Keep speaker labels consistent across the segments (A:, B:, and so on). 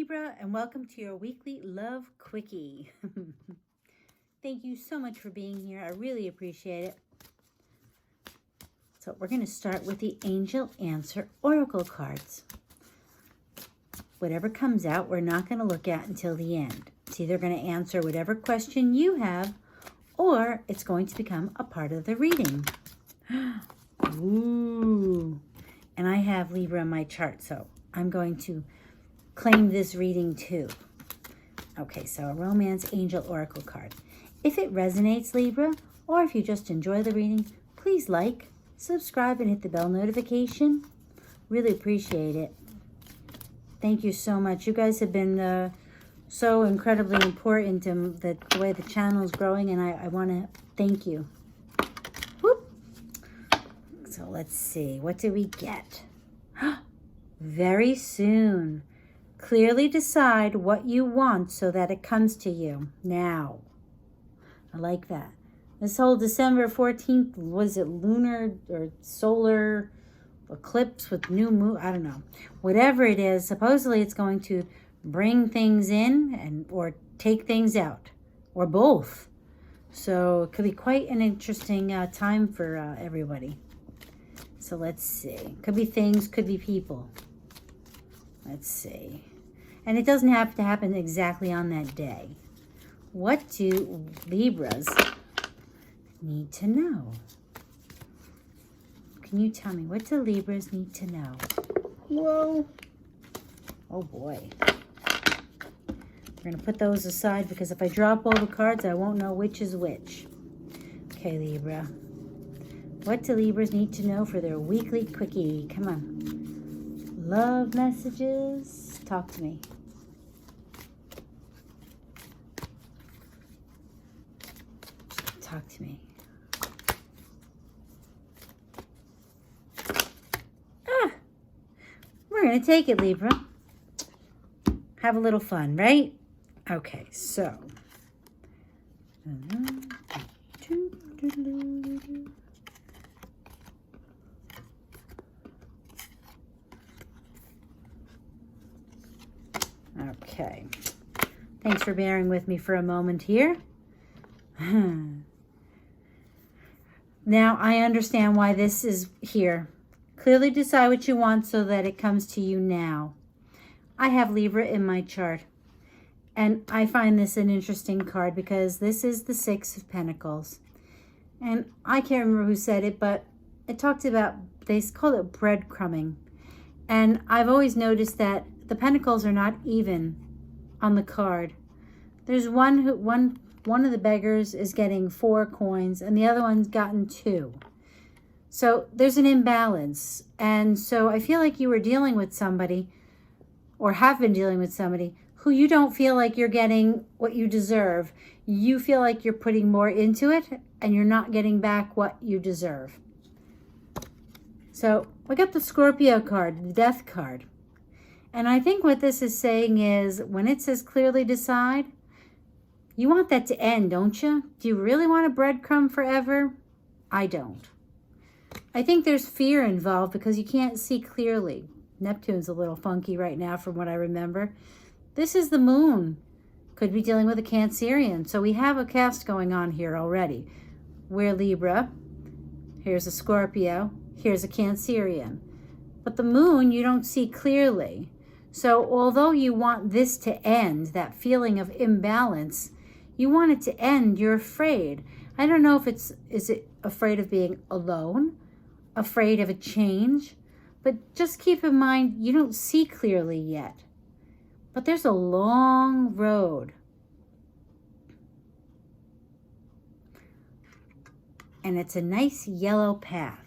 A: Libra, and welcome to your weekly Love Quickie. Thank you so much for being here. I really appreciate it. So we're going to start with the Angel Answer Oracle cards. Whatever comes out, we're not going to look at until the end. It's either going to answer whatever question you have, or it's going to become a part of the reading. Ooh. And I have Libra in my chart, so I'm going to claim this reading too. Okay, so a Romance Angel Oracle card. If it resonates, Libra, or if you just enjoy the reading, please like, subscribe, and hit the bell notification. Really appreciate it. Thank you so much. You guys have been so incredibly important in the way the channel is growing, and I want to thank you. Whoop. So let's see. What did we get? Very soon. Clearly decide what you want so that it comes to you now. I like that. This whole December 14th, was it lunar or solar eclipse with new moon? I don't know. Whatever it is, supposedly it's going to bring things in or take things out, or both. So it could be quite an interesting time for everybody. So let's see. Could be things, could be people. Let's see. And it doesn't have to happen exactly on that day. What do Libras need to know? Can you tell me, what do Libras need to know? Whoa. Oh boy. We're going to put those aside because if I drop all the cards, I won't know which is which. Okay, Libra. What do Libras need to know for their weekly quickie? Come on. Love messages. Talk to me. Talk to me. We're going to take it, Libra. Have a little fun, right? Okay, so. Okay. Thanks for bearing with me for a moment here. Now, I understand why this is here. Clearly decide what you want so that it comes to you now. I have Libra in my chart. And I find this an interesting card because this is the Six of Pentacles. And I can't remember who said it, but it talked about, they called it breadcrumbing. And I've always noticed that the pentacles are not even on the card. There's one of the beggars is getting 4 coins and the other one's gotten 2. So there's an imbalance. And so I feel like you were dealing with somebody, or have been dealing with somebody, who you don't feel like you're getting what you deserve. You feel like you're putting more into it and you're not getting back what you deserve. So we got the Scorpio card, the Death card. And I think what this is saying is when it says clearly decide, you want that to end, don't you? Do you really want a breadcrumb forever? I don't. I think there's fear involved because you can't see clearly. Neptune's a little funky right now from what I remember. This is the moon. Could be dealing with a Cancerian. So we have a cast going on here already. We're Libra. Here's a Scorpio. Here's a Cancerian. But the moon, you don't see clearly. So although you want this to end, that feeling of imbalance, you want it to end, you're afraid. I don't know if is it afraid of being alone, afraid of a change, but just keep in mind, you don't see clearly yet. But there's a long road. And it's a nice yellow path.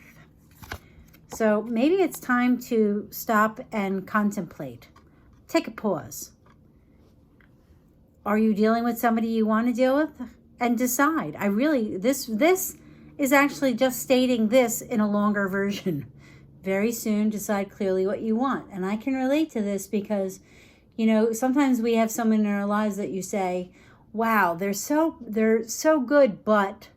A: So maybe it's time to stop and contemplate. Take a pause. Are you dealing with somebody you want to deal with? And decide. This is actually just stating this in a longer version. Very soon, decide clearly what you want. And I can relate to this because, you know, sometimes we have someone in our lives that you say, wow, they're so good, but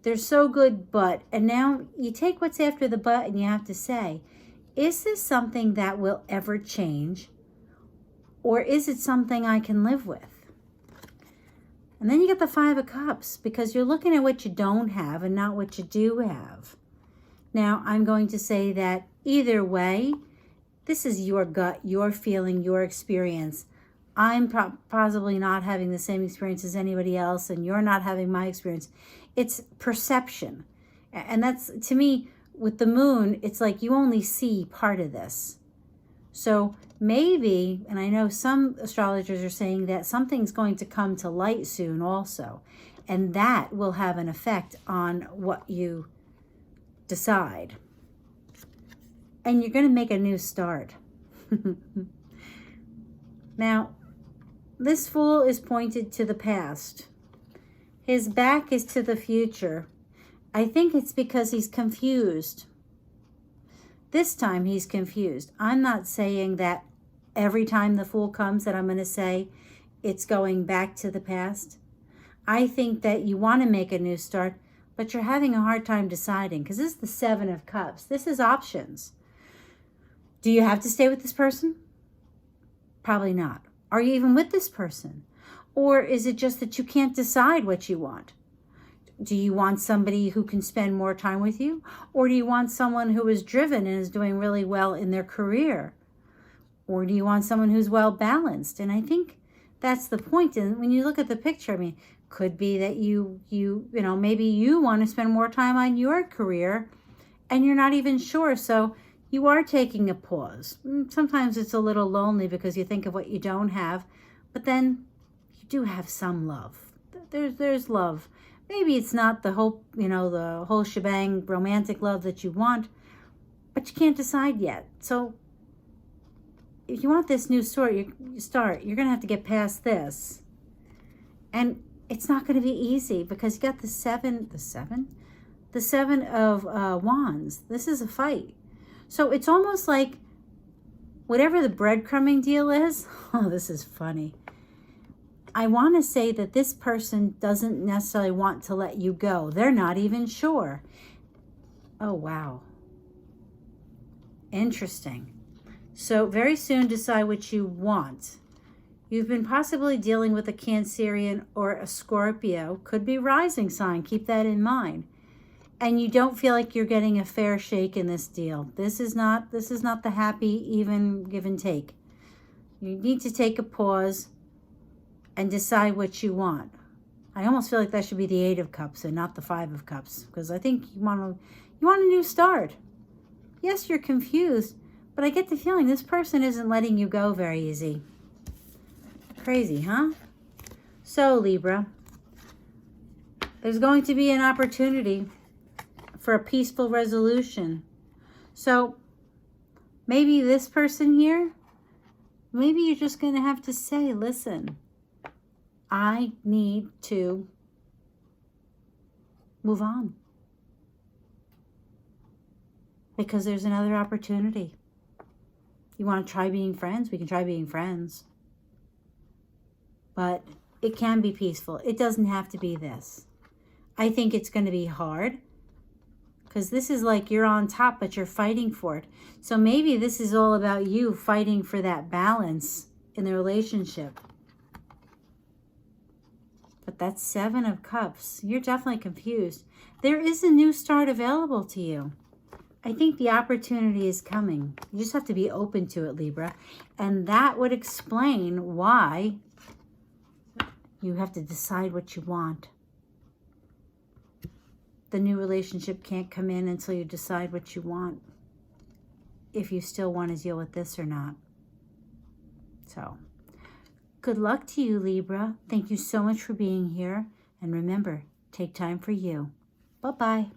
A: they're so good, but, and now you take what's after the but and you have to say, is this something that will ever change? Or is it something I can live with? And then you get the Five of Cups, because you're looking at what you don't have and not what you do have. Now, I'm going to say that either way, this is your gut, your feeling, your experience. I'm possibly not having the same experience as anybody else, and you're not having my experience. It's perception. And that's, to me, with the moon, it's like you only see part of this. So maybe, and I know some astrologers are saying that something's going to come to light soon also, and that will have an effect on what you decide. And you're going to make a new start. Now, this Fool is pointed to the past. His back is to the future. I think it's because he's confused. This time he's confused. I'm not saying that every time the Fool comes that I'm going to say it's going back to the past. I think that you want to make a new start, but you're having a hard time deciding, because this is the Seven of Cups. This is options. Do you have to stay with this person? Probably not. Are you even with this person? Or is it just that you can't decide what you want? Do you want somebody who can spend more time with you? Or do you want someone who is driven and is doing really well in their career? Or do you want someone who's well balanced? And I think that's the point. And when you look at the picture, I mean, could be that you know, maybe you want to spend more time on your career and you're not even sure. So you are taking a pause. Sometimes it's a little lonely because you think of what you don't have, but then you do have some love. There's love. Maybe it's not the whole, you know, the whole shebang romantic love that you want, but you can't decide yet. So if you want this new start, you're going to have to get past this. And it's not going to be easy because you got the seven of wands. This is a fight. So it's almost like whatever the breadcrumbing deal is. Oh, this is funny. I want to say that this person doesn't necessarily want to let you go. They're not even sure. Oh, wow. Interesting. So very soon decide what you want. You've been possibly dealing with a Cancerian or a Scorpio. Could be rising sign. Keep that in mind. And you don't feel like you're getting a fair shake in this deal. This is not the happy, even give and take. You need to take a pause and decide what you want. I almost feel like that should be the Eight of Cups and not the Five of Cups, because I think you want a new start. Yes, you're confused, but I get the feeling this person isn't letting you go very easy. Crazy, huh? So, Libra, there's going to be an opportunity for a peaceful resolution. So, maybe this person here, maybe you're just going to have to say, listen, I need to move on. Because there's another opportunity. You want to try being friends? We can try being friends. But it can be peaceful. It doesn't have to be this. I think it's going to be hard. Because this is like you're on top, but you're fighting for it. So maybe this is all about you fighting for that balance in the relationship. But that's Seven of Cups. You're definitely confused. There is a new start available to you. I think the opportunity is coming. You just have to be open to it, Libra. And that would explain why you have to decide what you want. The new relationship can't come in until you decide what you want. If you still want to deal with this or not. So, good luck to you, Libra. Thank you so much for being here. And remember, take time for you. Bye-bye.